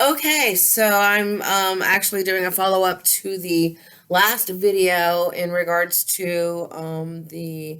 Okay, so I'm actually doing a follow-up to the last video in regards to the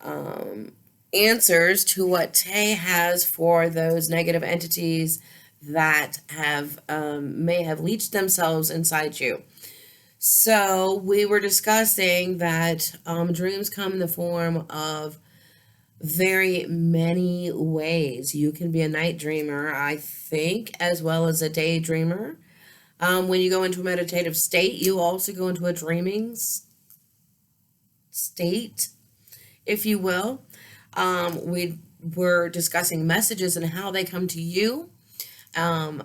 um, answers to what Tay has for those negative entities that have may have leached themselves inside you. So we were discussing that dreams come in the form of very many ways. You can be a night dreamer, I think, as well as a daydreamer. When you go into a meditative state, you also go into a dreaming state, if you will. We were discussing messages and how they come to you. Um,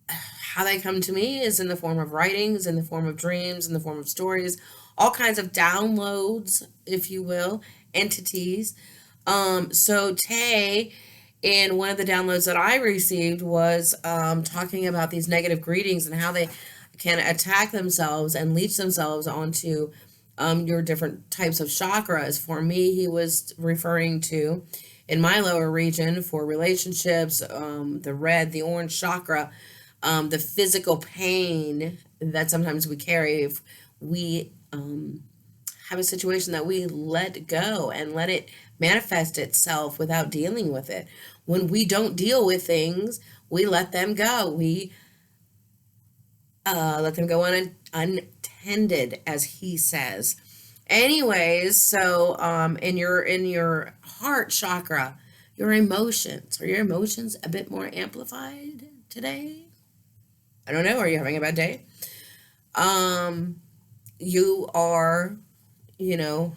how they come to me is in the form of writings, in the form of dreams, in the form of stories, all kinds of downloads, if you will, entities. So Tay, in one of the downloads that I received, was talking about these negative greetings and how they can attack themselves and leech themselves onto your different types of chakras. For me, he was referring to in my lower region for relationships, the red, the orange chakra, the physical pain that sometimes we carry if we have a situation that we let go and let it manifest itself without dealing with it. When we don't deal with things, we let them go. We let them go untended, as he says. Anyways, so in your heart chakra, your emotions, are your emotions a bit more amplified today? I don't know. Are you having a bad day? Um, you are, you know,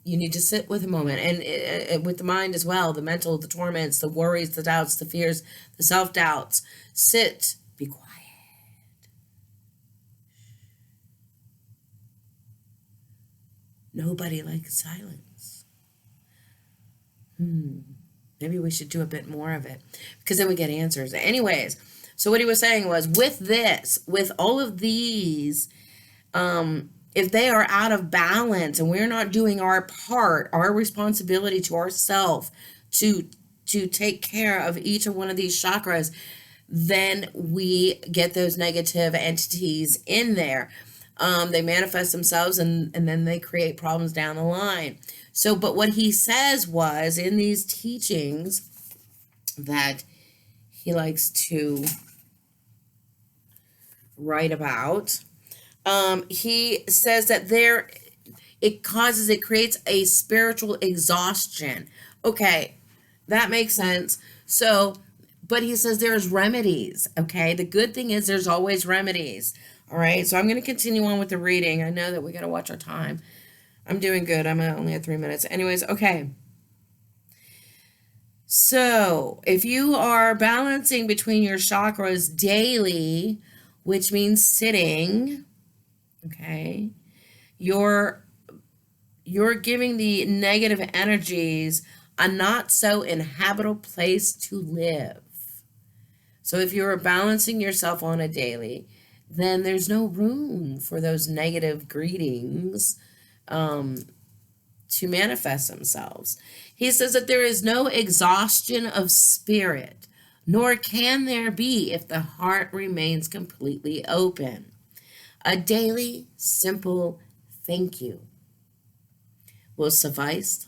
you need to sit with a moment and with the mind as well, the mental, the torments, the worries, the doubts, the fears, the self-doubts. Sit, be quiet. Nobody likes silence. Maybe we should do a bit more of it because then we get answers. Anyways, so what he was saying was with this, with all of these, if they are out of balance and we're not doing our part, our responsibility to ourselves to take care of each of one of these chakras, then we get those negative entities in there. They manifest themselves and then they create problems down the line. So, but what he says was in these teachings that he likes to write about, he says that it creates a spiritual exhaustion. Okay, that makes sense. So, but he says there's remedies. Okay, the good thing is there's always remedies. All right, so I'm going to continue on with the reading. I know that we got to watch our time. I'm doing good. I'm only at 3 minutes. Anyways, okay. So, if you are balancing between your chakras daily, which means sitting, okay, you're you're giving the negative energies a not so inhabitable place to live. So if you're balancing yourself on a daily, then there's no room for those negative greetings um, to manifest themselves. He says that there is no exhaustion of spirit, nor can there be if the heart remains completely open. A daily, simple thank you will suffice.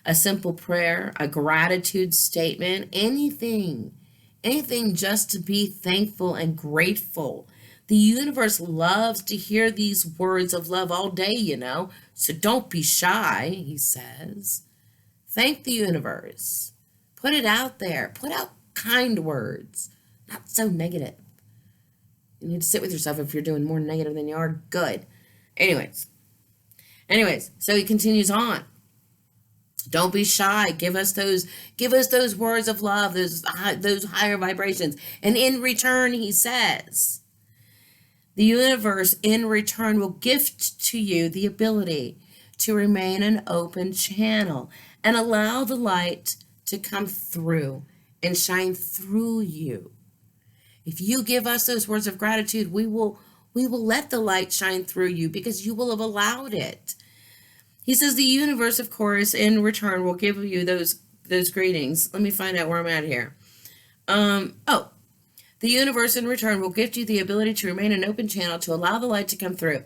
A simple prayer, a gratitude statement, anything just to be thankful and grateful. The universe loves to hear these words of love all day. So don't be shy, he says. Thank the universe. Put it out there. Put out kind words, not so negative. You need to sit with yourself if you're doing more negative than you are good. Anyways, so he continues on. Don't be shy. Give us those words of love, those higher vibrations. And in return, he says, the universe in return will gift to you the ability to remain an open channel and allow the light to come through and shine through you. If you give us those words of gratitude, we will let the light shine through you because you will have allowed it. He says the universe, of course, in return will give you those greetings. Let me find out where I'm at here. Oh, The universe in return will gift you the ability to remain an open channel to allow the light to come through.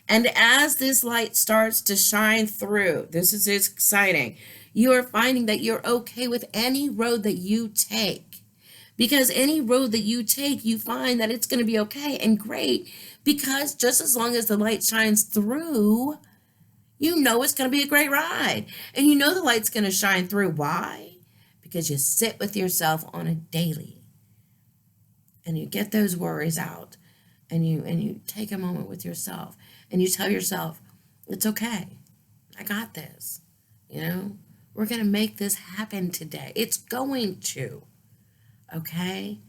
And as this light starts to shine through, this is exciting, you are finding that you're okay with any road that you take. Because any road that you take, you find that it's going to be okay and great. Because just as long as the light shines through, you know it's going to be a great ride. And you know the light's going to shine through. Why? Because you sit with yourself on a daily. And you get those worries out. And you take a moment with yourself. And you tell yourself, it's okay. I got this. You know, we're going to make this happen today. It's going to. Okay?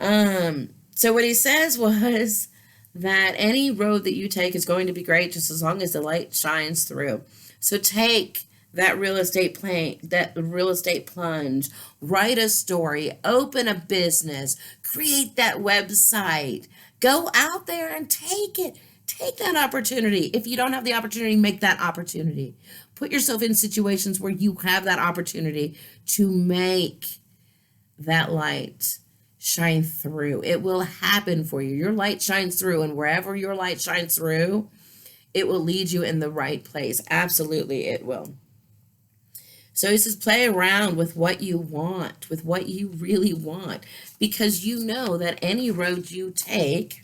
So what he says was that any road that you take is going to be great just as long as the light shines through. So take that real estate plunge, write a story, open a business, create that website, go out there and take it. Take that opportunity. If you don't have the opportunity, make that opportunity. Put yourself in situations where you have that opportunity to make that light shine through. It will happen for you. Your light shines through, and wherever your light shines through, it will lead you in the right place. Absolutely, it will. So he says, play around with what you want, with what you really want, because you know that any road you take,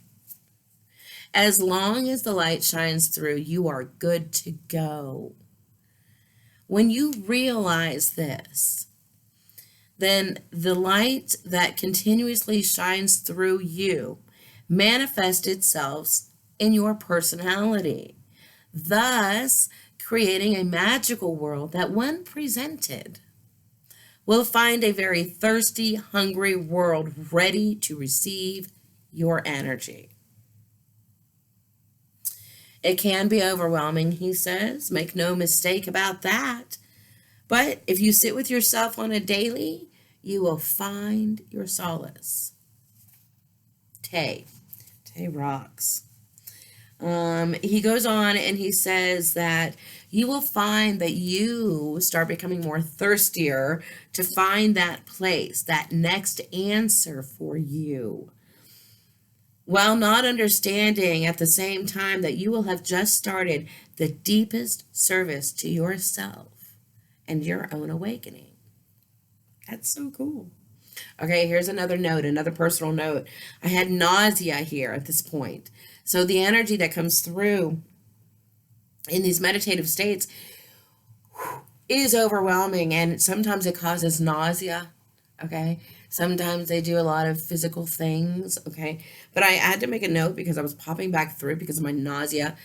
as long as the light shines through, you are good to go. When you realize this, then the light that continuously shines through you manifests itself in your personality, thus creating a magical world that, when presented, will find a very thirsty, hungry world ready to receive your energy. It can be overwhelming, he says. Make no mistake about that. But if you sit with yourself on a daily, you will find your solace. Tay rocks. He goes on and he says that you will find that you start becoming more thirstier to find that place, that next answer for you, while not understanding at the same time that you will have just started the deepest service to yourself and your own awakening. That's so cool. Okay, here's another note, another personal note. I had nausea here at this point. So the energy that comes through in these meditative states is overwhelming, and sometimes it causes nausea. Okay, sometimes they do a lot of physical things. Okay, but I had to make a note because I was popping back through because of my nausea.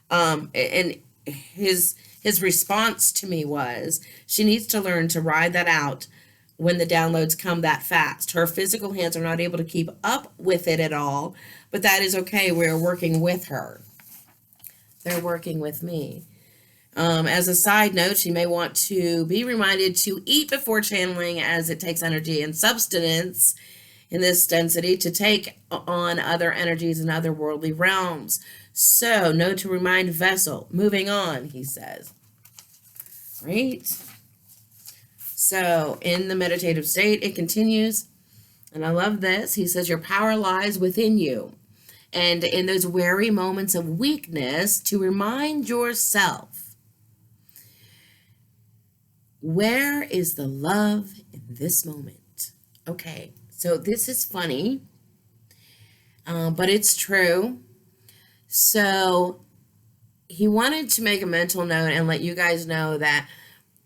And his response to me was, she needs to learn to ride that out when the downloads come that fast. Her physical hands are not able to keep up with it at all, but that is okay. We're working with her. They're working with me. As a side note, she may want to be reminded to eat before channeling, as it takes energy and substance in this density to take on other energies in other worldly realms. So, note to remind vessel. Moving on, he says. Right? So, in the meditative state, it continues, and I love this. He says, your power lies within you. And in those weary moments of weakness, to remind yourself, where is the love in this moment? Okay, so this is funny, but it's true. So he wanted to make a mental note and let you guys know that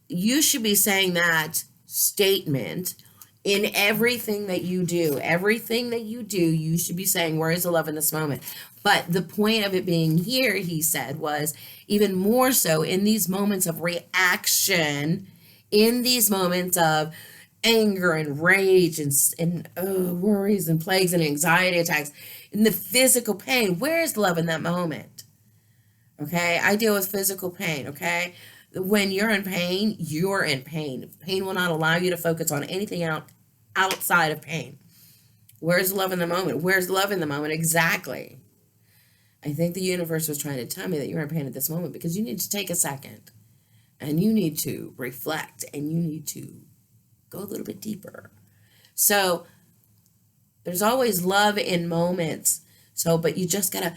you should be saying that statement in everything that you do. Everything that you do, you should be saying, where is the love in this moment? But the point of it being here, he said, was even more so in these moments of reaction, in these moments of anger and rage and worries and plagues and anxiety attacks, in the physical pain, where is love in that moment? Okay, I deal with physical pain, okay? When you're in pain, you're in pain. Pain will not allow you to focus on anything outside of pain. Where's love in the moment? Where's love in the moment? Exactly. I think the universe was trying to tell me that you're in pain at this moment because you need to take a second and you need to reflect and you need to go a little bit deeper. So There's always love in moments. So, but you just gotta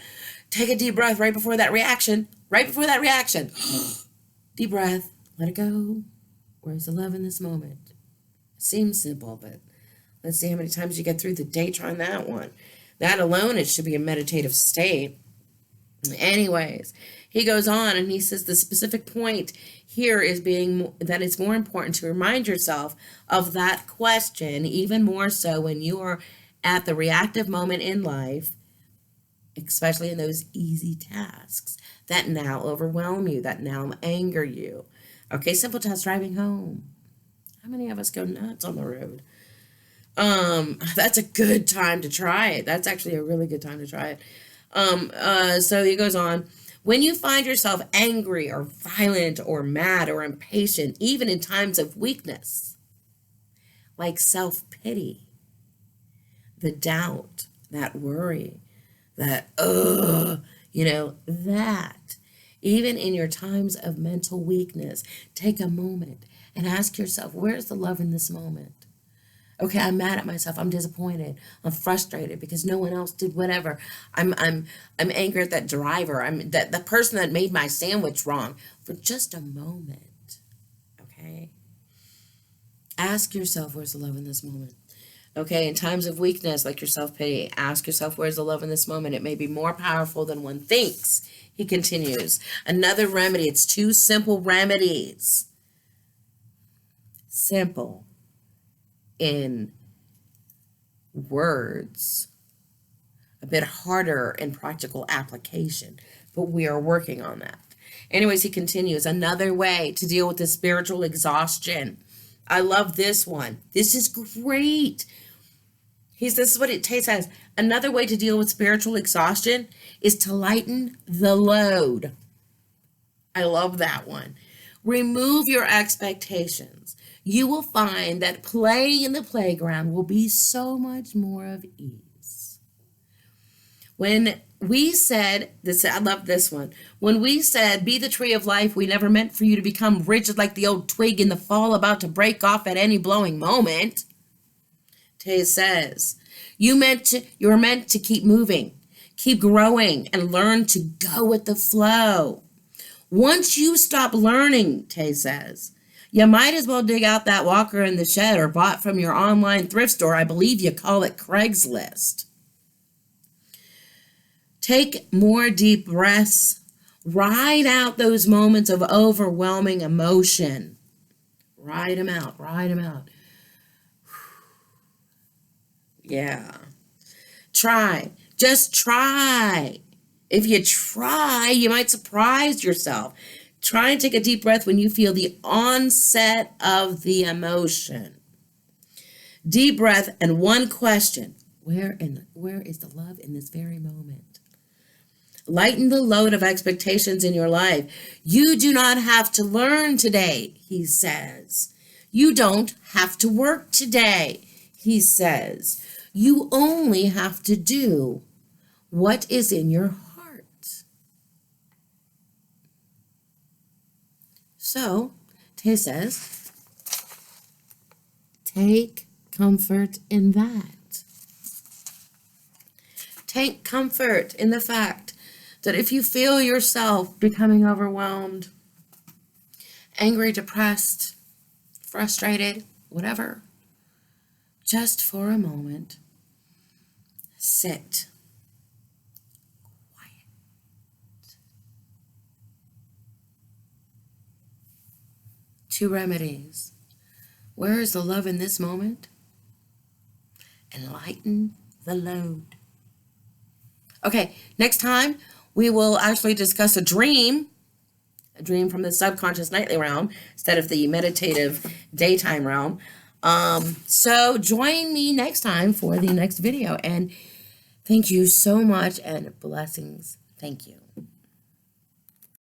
take a deep breath right before that reaction. Right before that reaction. Deep breath. Let it go. Where's the love in this moment? Seems simple, but let's see how many times you get through the day trying that one. That alone, it should be a meditative state. Anyways, he goes on and he says the specific point here is that it's more important to remind yourself of that question, even more so when you are at the reactive moment in life, especially in those easy tasks that now overwhelm you, that now anger you. Okay, simple test, driving home. How many of us go nuts on the road? That's a good time to try it. That's actually a really good time to try it. So he goes on, when you find yourself angry or violent or mad or impatient, even in times of weakness, like self-pity, the doubt, that worry, that, that, even in your times of mental weakness, take a moment and ask yourself, where's the love in this moment? Okay, I'm mad at myself. I'm disappointed. I'm frustrated because no one else did whatever. I'm angry at that driver. I'm that the person that made my sandwich wrong. For just a moment, okay? Ask yourself, where's the love in this moment? Okay, in times of weakness, like your self-pity, ask yourself, where's the love in this moment? It may be more powerful than one thinks. He continues. Another remedy. It's 2 simple remedies. Simple in words, a bit harder in practical application, but we are working on that. Anyways, he continues, another way to deal with the spiritual exhaustion. I love this one. This is great. This is what it says. Another way to deal with spiritual exhaustion is to lighten the load. I love that one. Remove your expectations. You will find that playing in the playground will be so much more of ease. When we said, I love this one. When we said, be the tree of life, we never meant for you to become rigid like the old twig in the fall about to break off at any blowing moment. Tay says, you're meant to keep moving, keep growing, and learn to go with the flow. Once you stop learning, Tay says, you might as well dig out that walker in the shed or bought from your online thrift store. I believe you call it Craigslist. Take more deep breaths. Ride out those moments of overwhelming emotion. Ride them out. Ride them out. Yeah. Try. Just try. If you try, you might surprise yourself. Try and take a deep breath when you feel the onset of the emotion. Deep breath and one question. Where is the love in this very moment? Lighten the load of expectations in your life. You do not have to learn today, he says. You don't have to work today, he says. You only have to do what is in your heart. So, Tay says, take comfort in that. Take comfort in the fact that if you feel yourself becoming overwhelmed, angry, depressed, frustrated, whatever, just for a moment, sit. 2 remedies. Where is the love in this moment? And lighten the load. Okay, next time we will actually discuss a dream from the subconscious nightly realm instead of the meditative daytime realm. So join me next time for the next video. And thank you so much and blessings. Thank you.